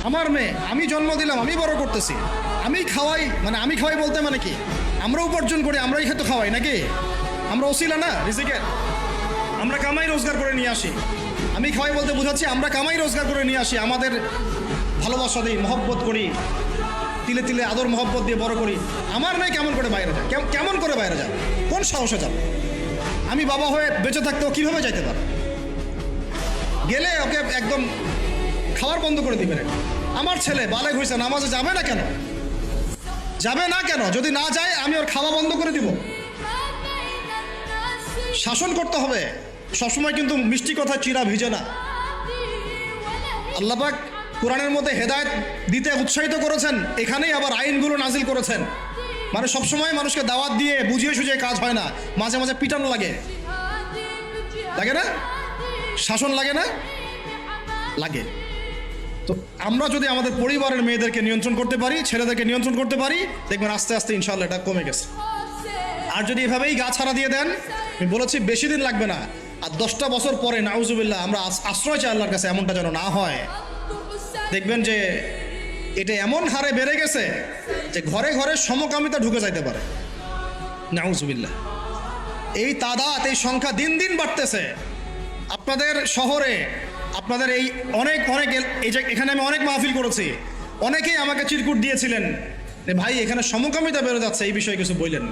আমার মেয়ে, আমি জন্ম দিলাম, আমি বড় করতেছি, আমি খাওয়াই, মানে আমি খাওয়াই বলতে মানে কি, আমরা উপার্জন করি, আমরাই খেতে খাওয়াই নাকি? আমরা ওসিলা না রিজিকের, আমরা কামাই রোজগার করে নিয়ে আসি। আমি খাওয়াই বলতে বোঝাচ্ছি আমরা কামাই রোজগার করে নিয়ে আসি, আমাদের ভালোবাসা দিই, মহব্বত করি, তিলে তিলে আদর মহব্বত দিয়ে বড় করি। আমার মেয়ে কেমন করে বাইরে যায়? কেমন করে বাইরে যাবে? কোন সাহসে যাবে? আমি বাবা হয়ে বেঁচে থাকতেও কীভাবে যাইতে পারে? গেলে ওকে একদম খাওয়ার বন্ধ করে দিবেন। আমার ছেলে বালেগ হয়েছে, নামাজে যাবে না কেন? যাবে না কেন? যদি না যায় আমি ওর খাওয়া বন্ধ করে দিব। শাসন করতে হবে সবসময়, কিন্তু মিষ্টি কথা চিরা ভিজে না। আল্লাহ পাক কোরআনের মধ্যে হেদায়েত দিতে উৎসাহিত করেছেন, এখানেই আবার আইনগুলো নাজিল করেছেন। মানে সবসময় মানুষকে দাওয়াত দিয়ে বুঝিয়ে সুঝিয়ে কাজ হয় না, মাঝে মাঝে পিটানো লাগে, লাগে না? শাসন লাগে না? লাগে। তো আমরা যদি আমাদের পরিবারের মেয়েদেরকে নিয়ন্ত্রণ করতে পারি, ছেলেদেরকে নিয়ন্ত্রণ করতে পারি, দেখবেন আস্তে আস্তে ইনশাআল্লাহ এটা কমে গেছে। আর যদি এভাবেই গা ছাড়া দিয়ে দেন, আমি বলেছি বেশি দিন লাগবে না, আর 10টা বছর পরে নাউজুবিল্লাহ আমরা আশ্রয় চাই আল্লাহর কাছে, এমনটা যেন না হয়। দেখবেন যে এটা এমন হারে বেড়ে গেছে যে ঘরে ঘরে সমকামিতা ঢুকে যাইতে পারে। নাউজুবিল্লাহ, এই তাদাত, এই সংখ্যা দিন দিন বাড়তেছে। আপনাদের শহরে, আপনাদের এই অনেক অনেক, এই যে এখানে আমি অনেক মাহফিল করেছি, অনেকেই আমাকে চিরকুট দিয়েছিলেন যে ভাই এখানে সমকামিতা বেড়ে যাচ্ছে, এই বিষয়ে কিছু বললেন।